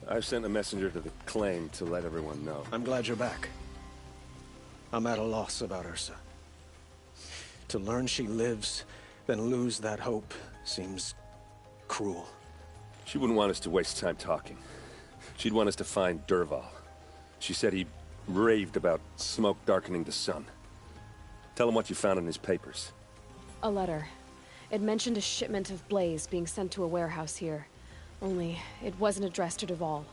I've sent a messenger to the claim to let everyone know. I'm glad you're back. I'm at a loss about Ursa. To learn she lives, then lose that hope, seems cruel. She wouldn't want us to waste time talking. She'd want us to find Dervahl. She said he raved about smoke darkening the sun. Tell him what you found in his papers. A letter. It mentioned a shipment of blaze being sent to a warehouse here. Only, it wasn't addressed to Dervahl.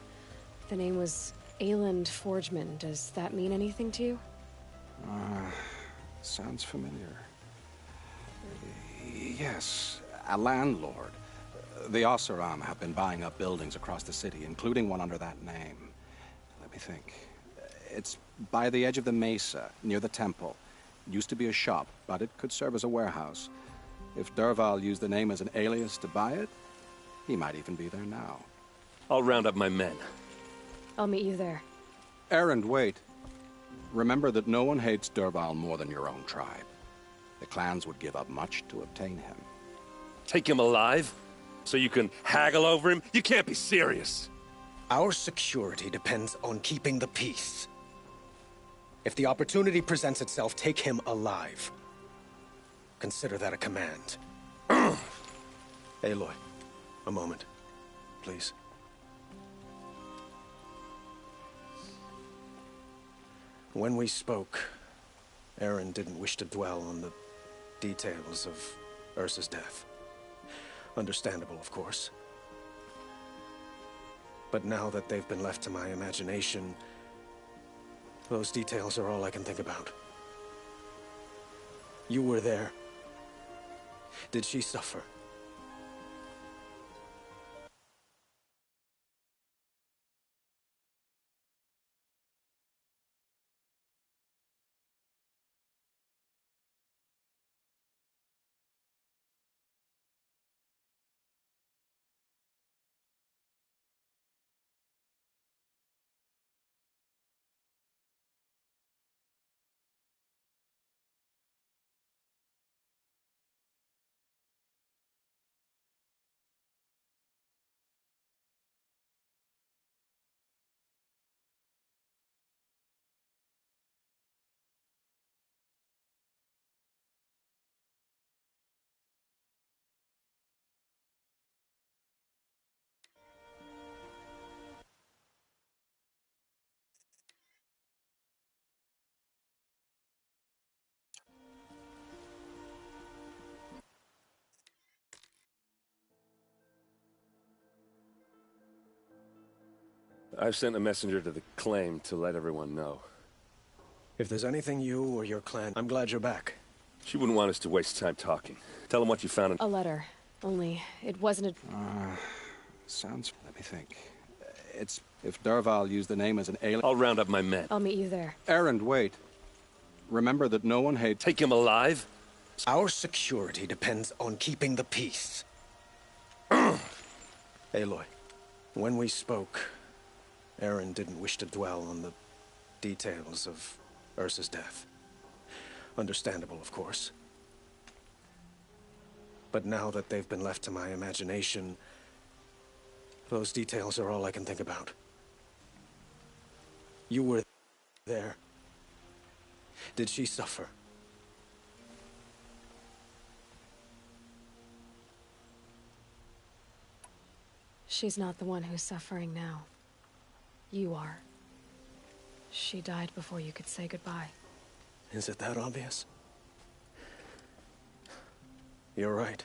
The name was Ayland Forgeman. Does that mean anything to you? Sounds familiar. Yes, a landlord. The Oseram have been buying up buildings across the city, including one under that name. Let me think. It's by the edge of the mesa, near the temple. It used to be a shop, but it could serve as a warehouse. If Dervahl used the name as an alias to buy it, he might even be there now. I'll round up my men. I'll meet you there. Erend, wait. Remember that no one hates Dervahl more than your own tribe. The clans would give up much to obtain him. Take him alive? So you can haggle over him? You can't be serious. Our security depends on keeping the peace. If the opportunity presents itself, take him alive. Consider that a command. Aloy, a moment, please. When we spoke, Aaron didn't wish to dwell on the details of Ursa's death. Understandable, of course. But now that they've been left to my imagination, those details are all I can think about. You were there. Did she suffer? I've sent a messenger to the claim to let everyone know. If there's anything you or your clan... I'm glad you're back. She wouldn't want us to waste time talking. Tell him what you found in... A letter. Only, it wasn't Sounds... Let me think. It's... If Dervahl used the name as an alien... I'll round up my men. I'll meet you there. Erend, wait. Remember that no one hates... Take him alive? Our security depends on keeping the peace. Aloy, when we spoke, Aaron didn't wish to dwell on the details of Ursa's death. Understandable, of course. But now that they've been left to my imagination, those details are all I can think about. You were there. Did she suffer? She's not the one who's suffering now. You are. She died before you could say goodbye. Is it that obvious? You're right.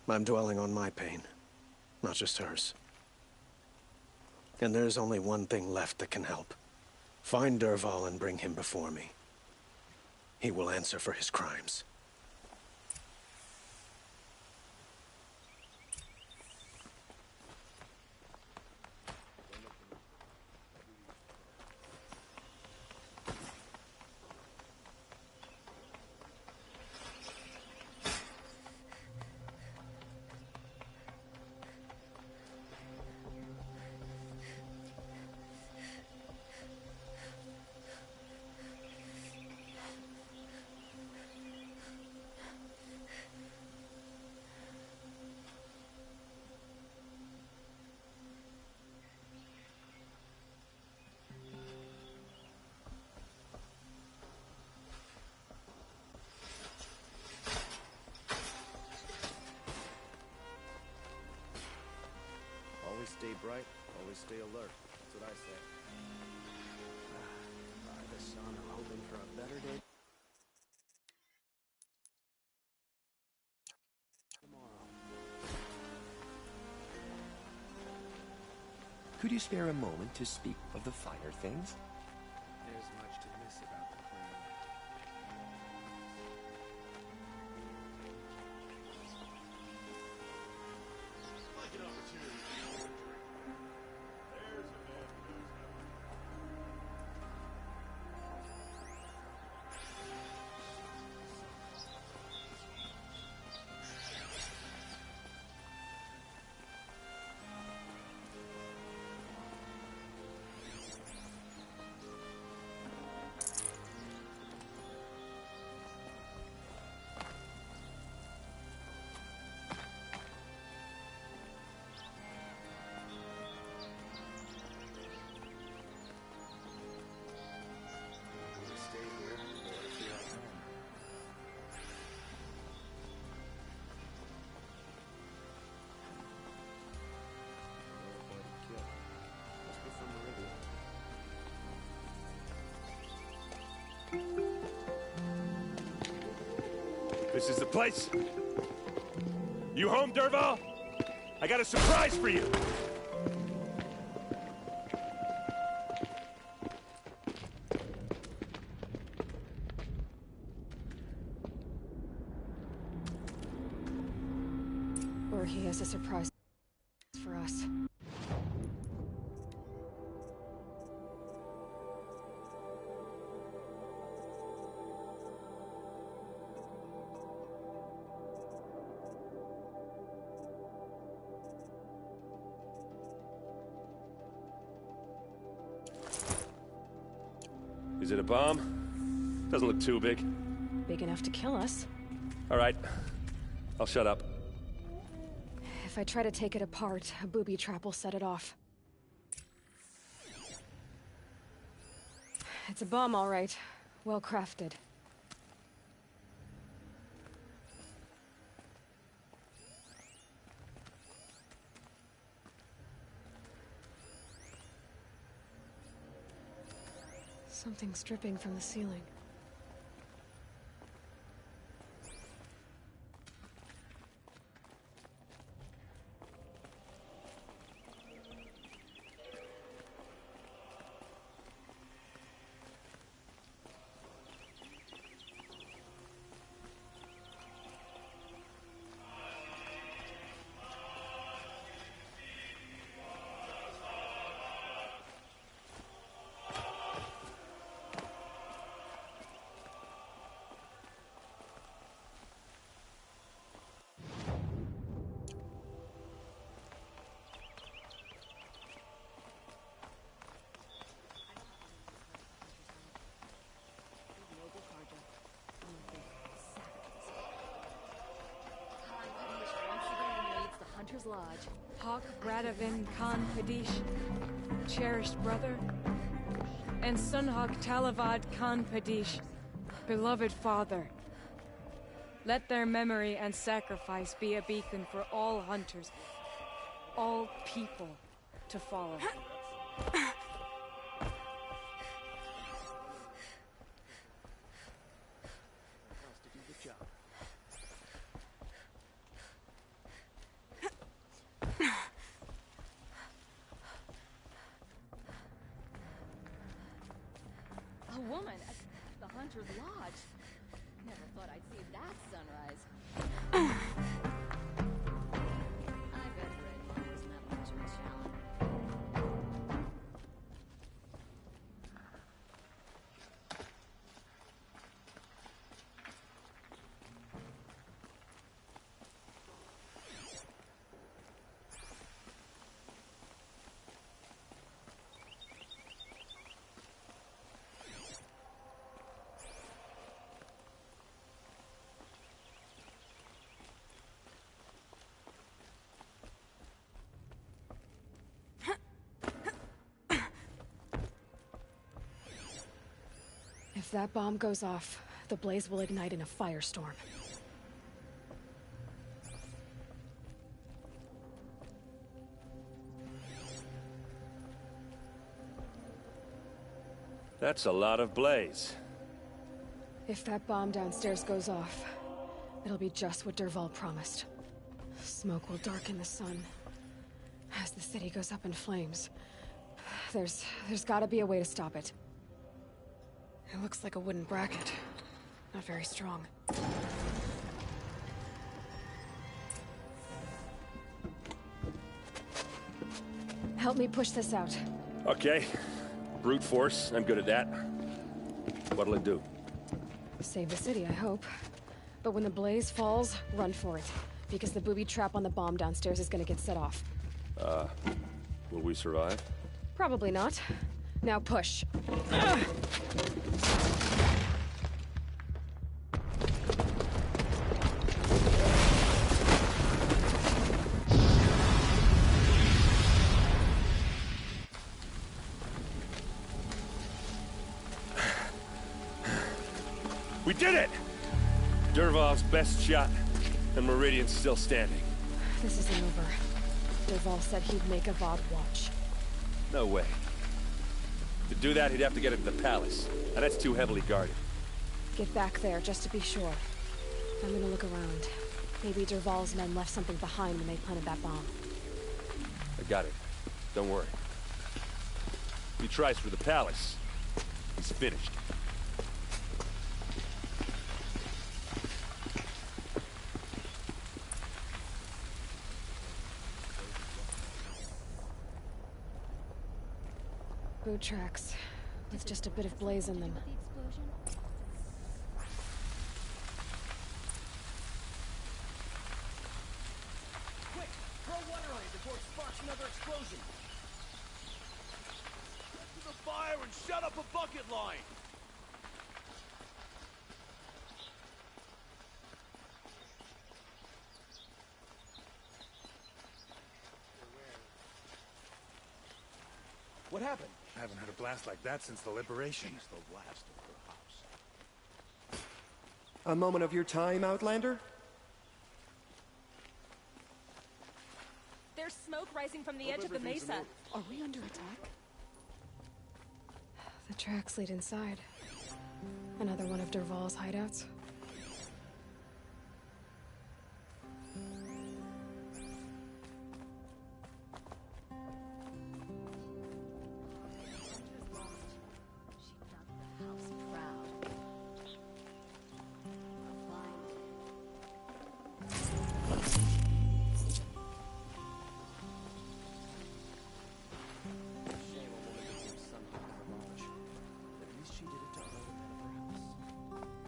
I'm dwelling on my pain, not just hers. And there's only one thing left that can help. Find Dervahl and bring him before me. He will answer for his crimes. Always stay alert. That's what I say. By the sun, I'm hoping for a better day tomorrow. Could you spare a moment to speak of the finer things? There's much to miss about the plan. Like an opportunity. There's a man who knows how. To stay here or to feel at home. Well, boy to kill. Must be from Meridian. This is the place. You home, Derval? I got a surprise for you. Or he has a surprise for us. Is it a bomb? Doesn't look too big. Big enough to kill us. All right. I'll shut up. If I try to take it apart, a booby trap will set it off. It's a bomb, all right. Well crafted. Something's dripping from the ceiling. Hunter's Lodge. Hawk Radavin Khan Padish, cherished brother, and Sunhawk Talavad Khan Padish, beloved father. Let their memory and sacrifice be a beacon for all hunters, all people to follow. A woman at the Hunter's Lodge. Never thought I'd see that sunrise. I bet Red wasn't that much of a challenge. If that bomb goes off, the blaze will ignite in a firestorm. That's a lot of blaze. If that bomb downstairs goes off, it'll be just what Dervahl promised. Smoke will darken the sun. As the city goes up in flames, there's gotta be a way to stop it. It looks like a wooden bracket. Not very strong. Help me push this out. Okay. Brute force, I'm good at that. What'll it do? Save the city, I hope. But when the blaze falls, run for it. Because the booby trap on the bomb downstairs is gonna get set off. Will we survive? Probably not. Now push. We did it! Dervahl's best shot, and Meridian's still standing. This isn't over. Dervahl said he'd make a VOD watch. No way. To do that, he'd have to get into the palace, and that's too heavily guarded. Get back there, just to be sure. I'm gonna look around. Maybe Dervahl's men left something behind when they planted that bomb. I got it. Don't worry. If he tries for the palace, he's finished. Boot tracks, with just a bit of blaze in them. The explosion? Quick! Throw water on it before it sparks another explosion! Get to the fire and shut up a bucket line! What happened? I haven't had a blast like that since the liberation. She's the last of her house. A moment of your time, Outlander? There's smoke rising from the edge of the mesa. Are we under attack? The tracks lead inside. Another one of Dervahl's hideouts. She dug the house proud. I'll find Shame a woman became son of Carnage. But at least she did it to her men of her house.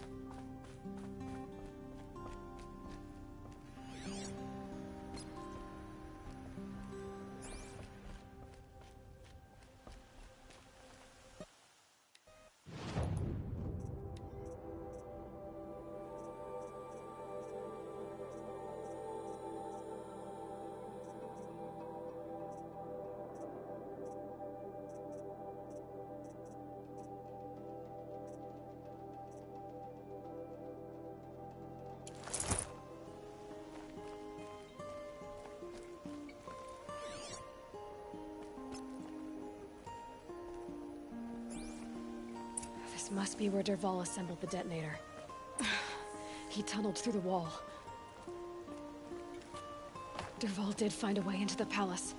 This must be where Dervahl assembled the detonator. He tunneled through the wall. Dervahl did find a way into the palace.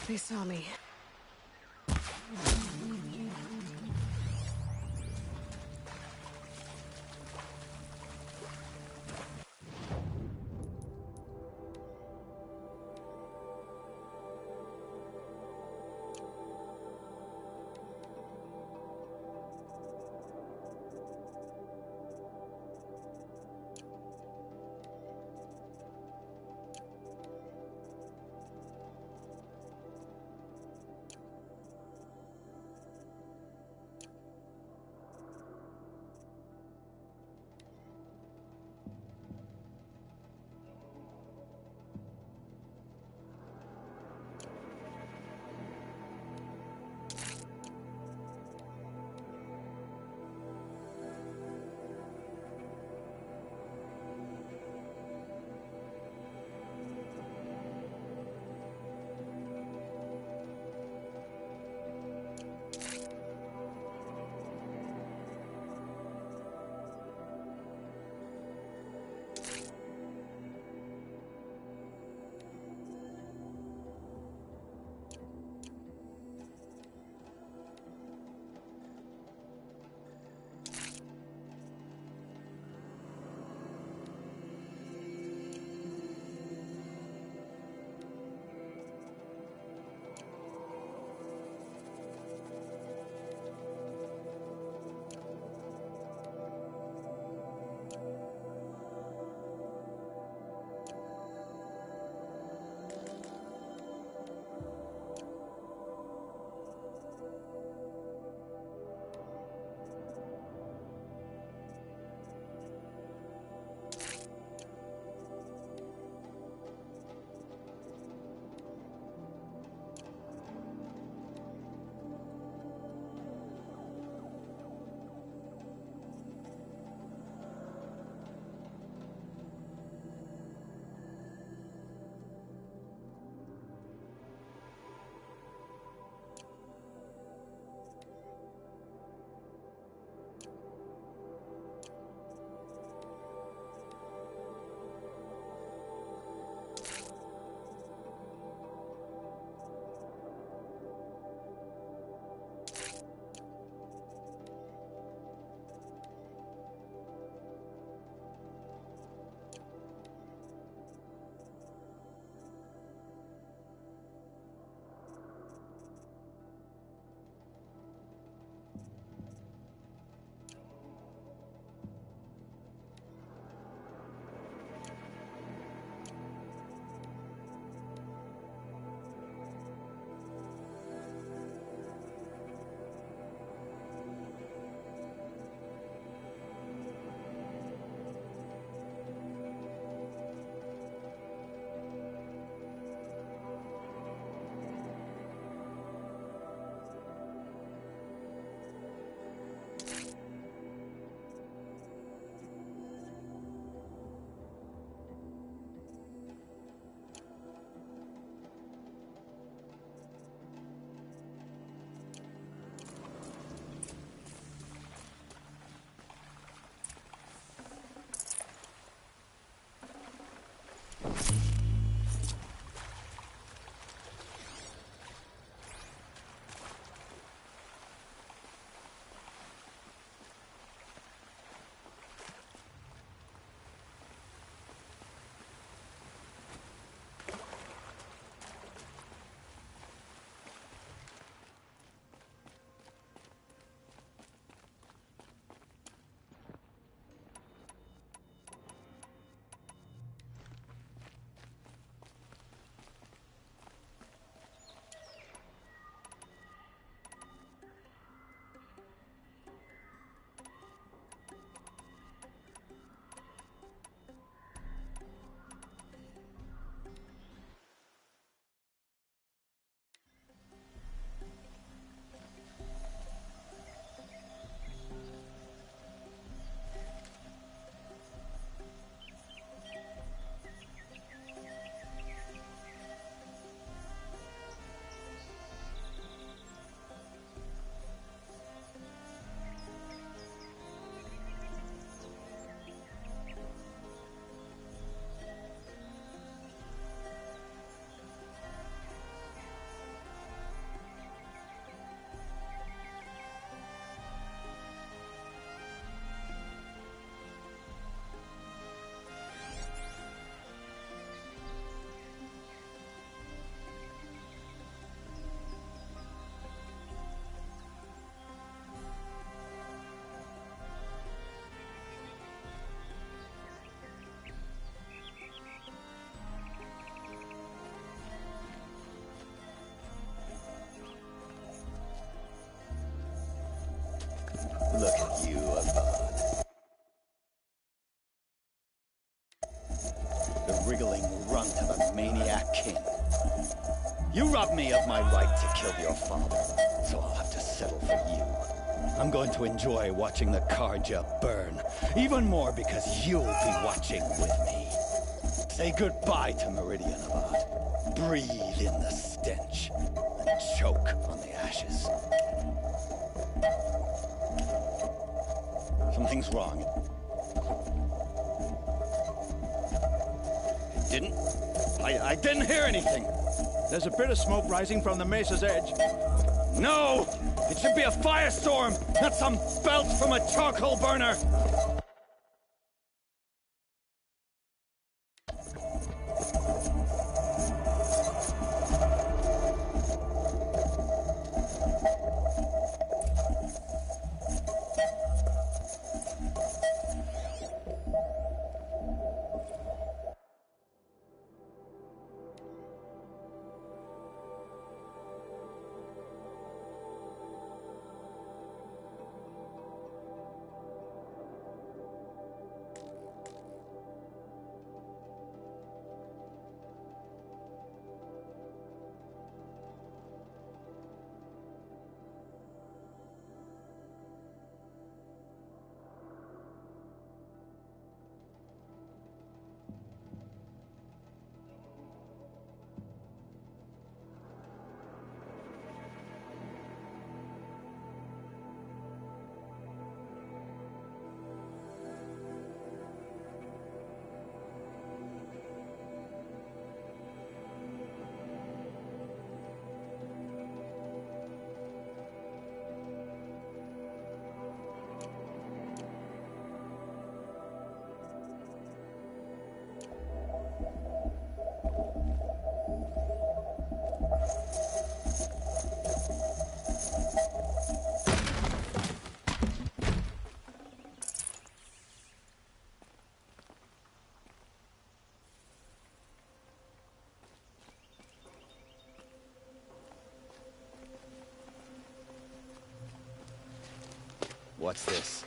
They saw me. meddling runt of a maniac king. You robbed me of my right to kill your father, so I'll have to settle for you. I'm going to enjoy watching the Karja burn, even more because you'll be watching with me. Say goodbye to Meridian Avad. Breathe in the stench, and choke on the ashes. Something's wrong. It didn't? I didn't hear anything. There's a bit of smoke rising from the mesa's edge. No! It should be a firestorm, not some belch from a charcoal burner! What's this?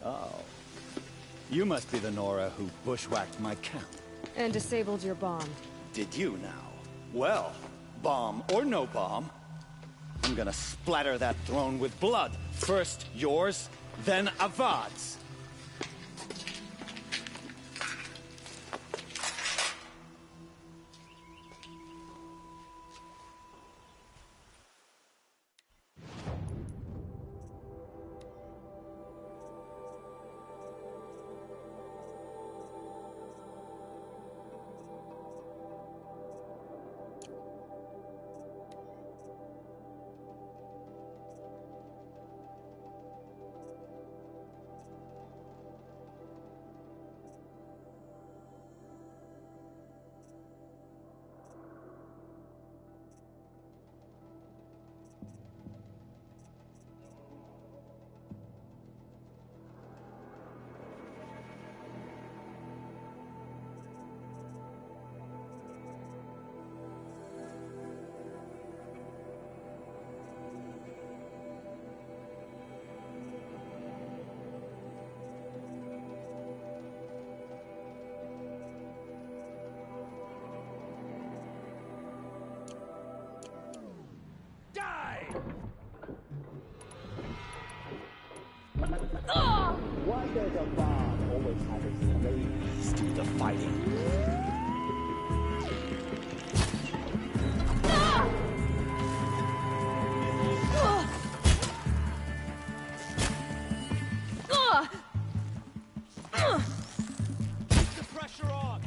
Oh. You must be the Nora who bushwhacked my camp. And disabled your bomb. Did you now? Well, bomb or no bomb, I'm gonna splatter that throne with blood. First yours, then Avad's. Why does a bomb always have its ladies do the fighting? Keep the pressure on!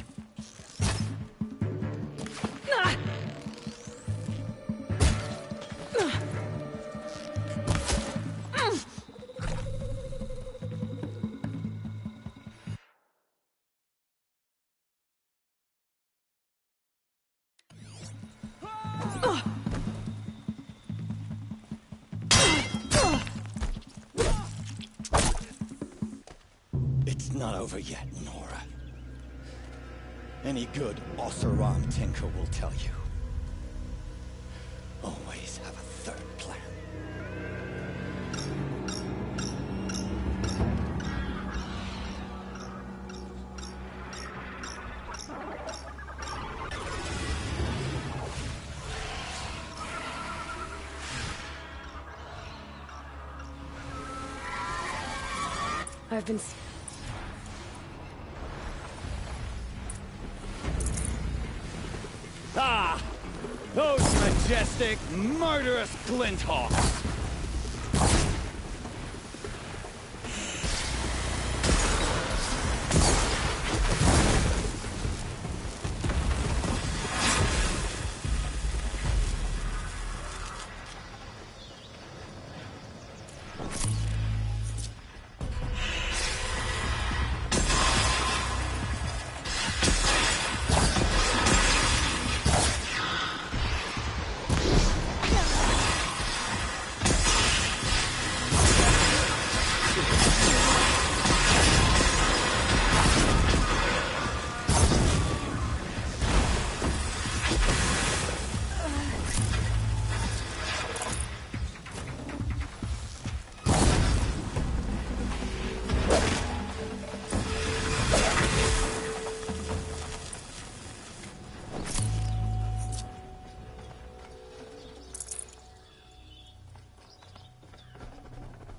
It's not over yet, Nora. Any good Oseram tinker will tell you. Always have a third plan. I've been... Ah! Those majestic, murderous glinthawks!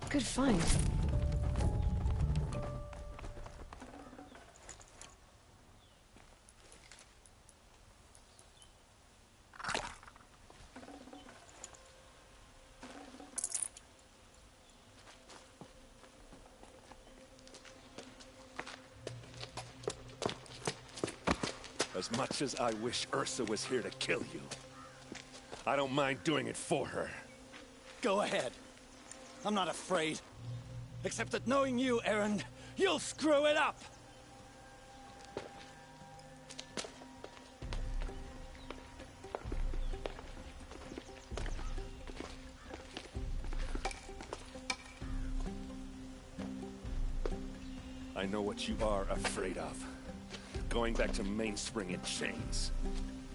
Good find. As much as I wish Ursa was here to kill you, I don't mind doing it for her. Go ahead. I'm not afraid. Except that knowing you, Aaron, you'll screw it up! I know what you are afraid of. Going back to Mainspring in chains.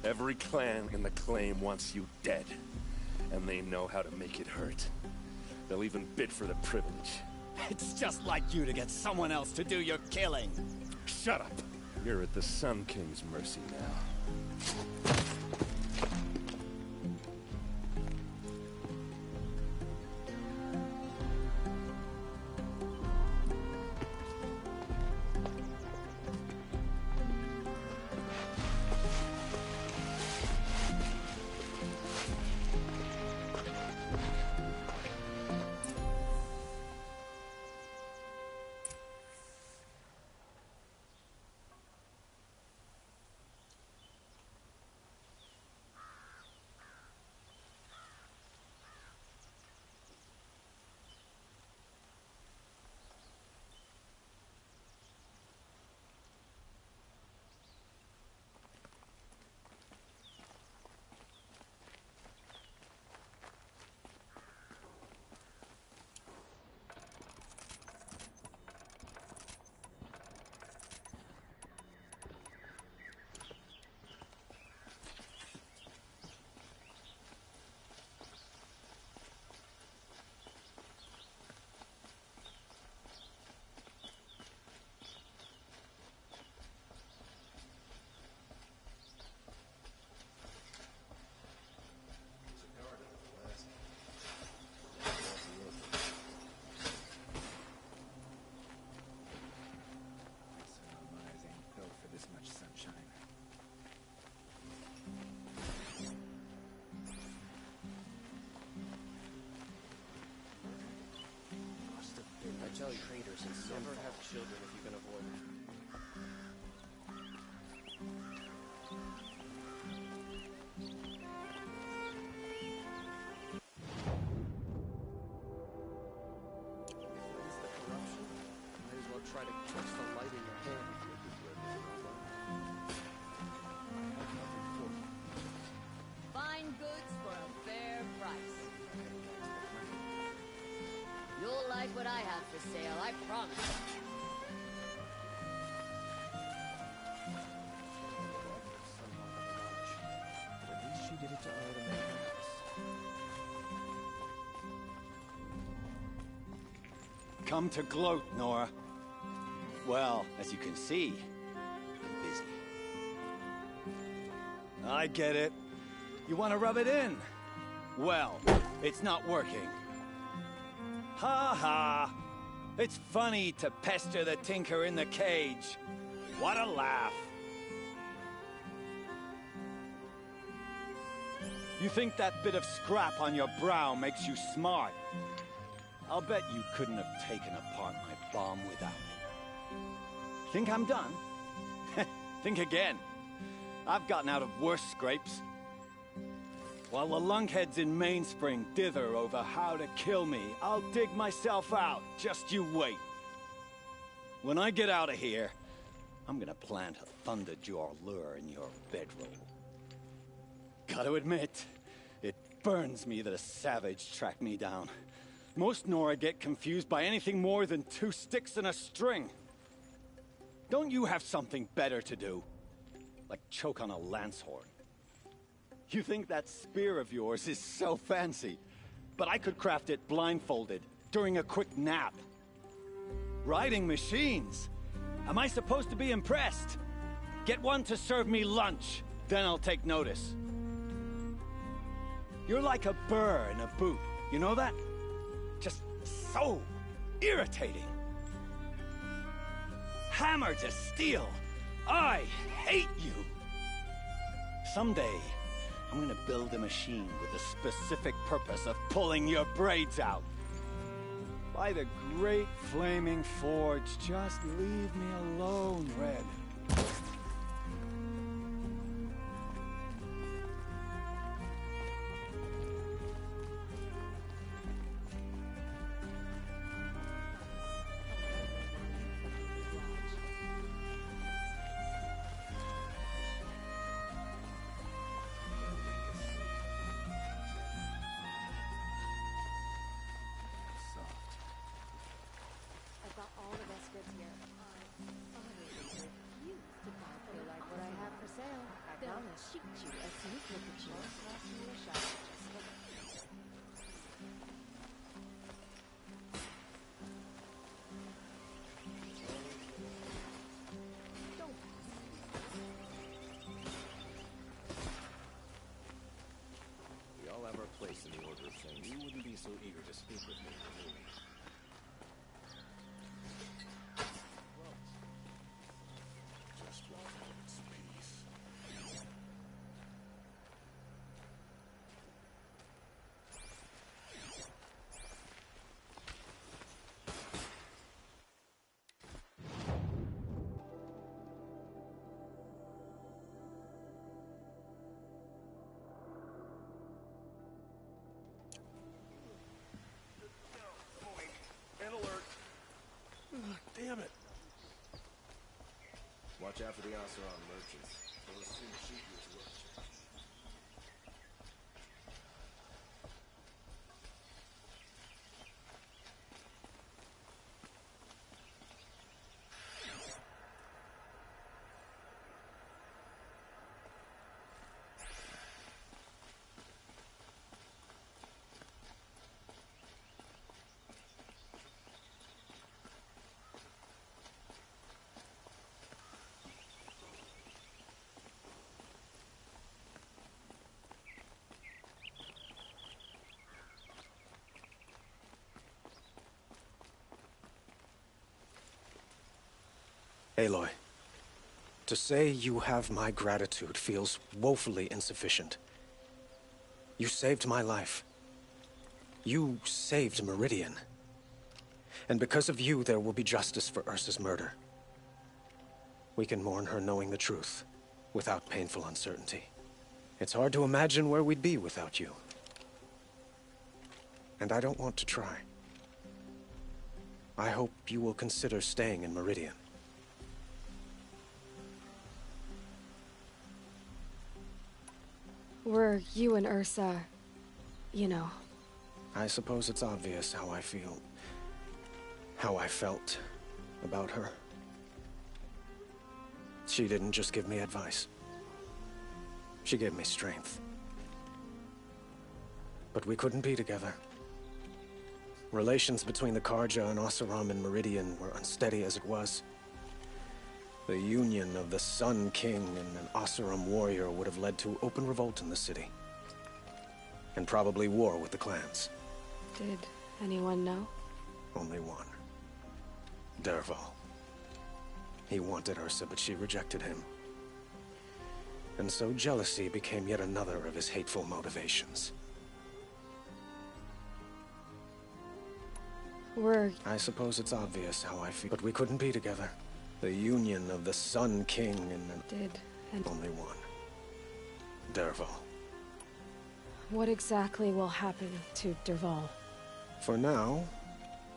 Every clan in the claim wants you dead. And they know how to make it hurt. They'll even bid for the privilege. It's just like you to get someone else to do your killing. Shut up! You're at the Sun King's mercy now. I tell traders and never have children if you can avoid it. Is the corruption? Might as well try to catch the light in your hand. Fine goods for a fair price. You'll like what I have for sale, I promise. At least she did it to honor the man. Come to gloat, Nora. Well, as you can see, I'm busy. I get it. You want to rub it in? Well, it's not working. Ha ha! It's funny to pester the tinker in the cage. What a laugh. You think that bit of scrap on your brow makes you smart? I'll bet you couldn't have taken apart my bomb without it. Think I'm done? Think again. I've gotten out of worse scrapes. While the lunkheads in Mainspring dither over how to kill me, I'll dig myself out. Just you wait. When I get out of here, I'm gonna plant a thunderjaw lure in your bedroll. Gotta admit, it burns me that a savage tracked me down. Most Nora get confused by anything more than 2 sticks and a string. Don't you have something better to do? Like choke on a lancehorn. You think that spear of yours is so fancy, but I could craft it blindfolded during a quick nap. Riding machines? Am I supposed to be impressed? Get one to serve me lunch, then I'll take notice. You're like a burr in a boot, you know that? Just so irritating. Hammer to steel. I hate you. Someday, I'm gonna build a machine with the specific purpose of pulling your braids out. By the great flaming forge, just leave me alone, Red. I've got all the best goods here. You'll like what I have for sale. I promise. Cheat you a sneak look at you. Last in the shop. Just look. Don't pass. We all have our place in the order of things. You wouldn't be so eager to speak with me, would you? Just want its peace. And alert. Damn it. Watch out for the Oseram merchants. They'll assume shoot you as well. Aloy, to say you have my gratitude feels woefully insufficient. You saved my life. You saved Meridian. And because of you, there will be justice for Ursa's murder. We can mourn her knowing the truth, without painful uncertainty. It's hard to imagine where we'd be without you. And I don't want to try. I hope you will consider staying in Meridian. Were you and Ursa, you know? I suppose it's obvious how I feel. How I felt about her. She didn't just give me advice. She gave me strength. But we couldn't be together. Relations between the Karja and Oseram and Meridian were unsteady as it was. The union of the Sun King and an Oseram warrior would have led to open revolt in the city. And probably war with the clans. Did anyone know? Only one. Dervahl. He wanted Ursa, but she rejected him. And so jealousy became yet another of his hateful motivations. I suppose it's obvious how I feel, but we couldn't be together. The union of the Sun King and only one. Dervahl. What exactly will happen to Dervahl? For now,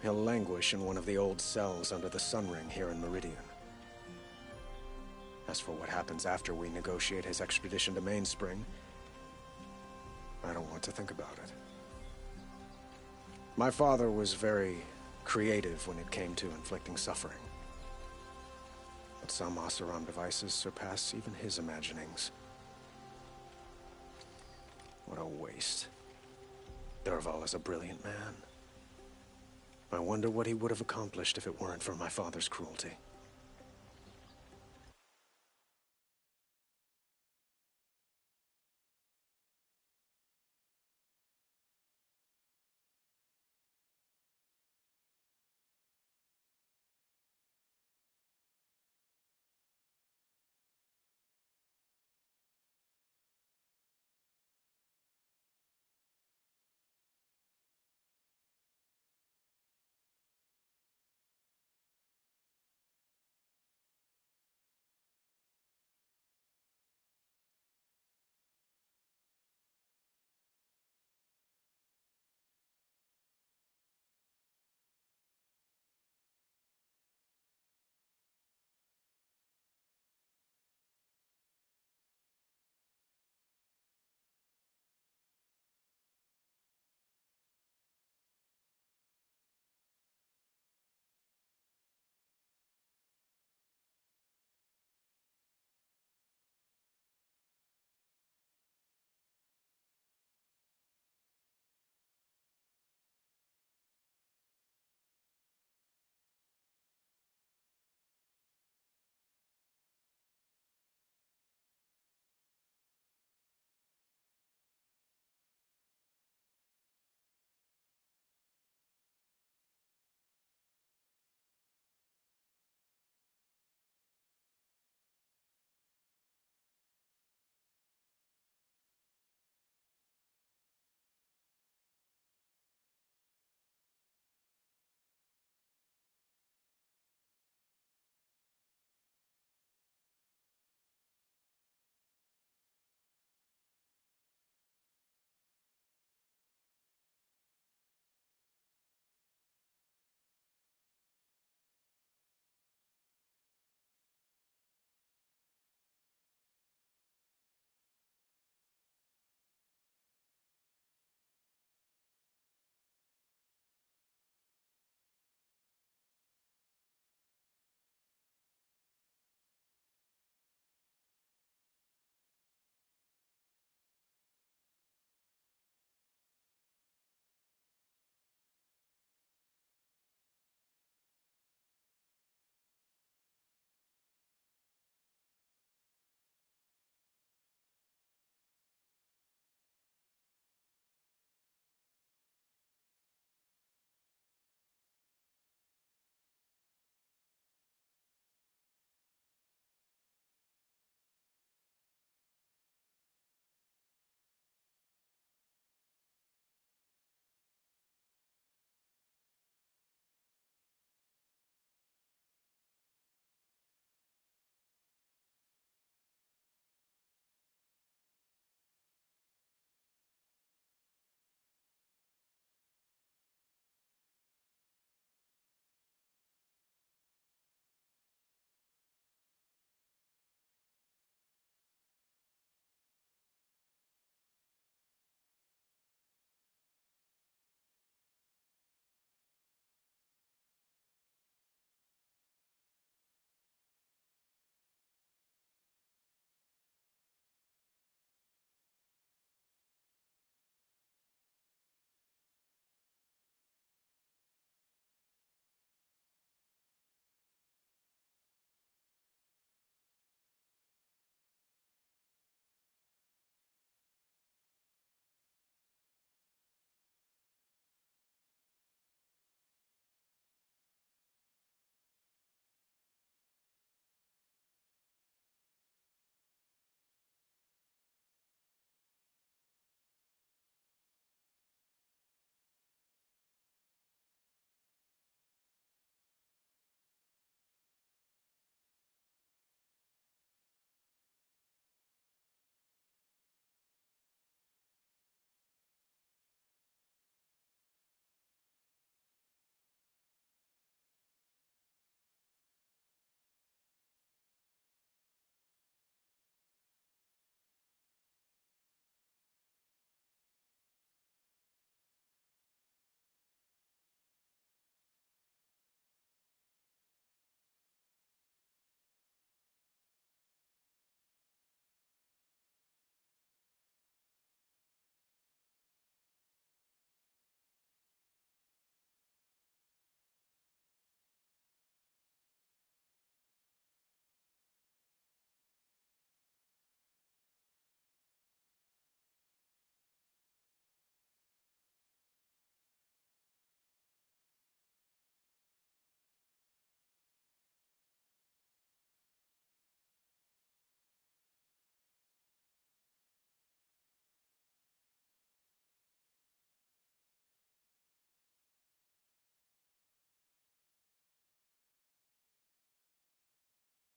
he'll languish in one of the old cells under the Sun Ring here in Meridian. As for what happens after we negotiate his extradition to Mainspring, I don't want to think about it. My father was very creative when it came to inflicting suffering. But some Oseram devices surpass even his imaginings. What a waste. Dervahl is a brilliant man. I wonder what he would have accomplished if it weren't for my father's cruelty.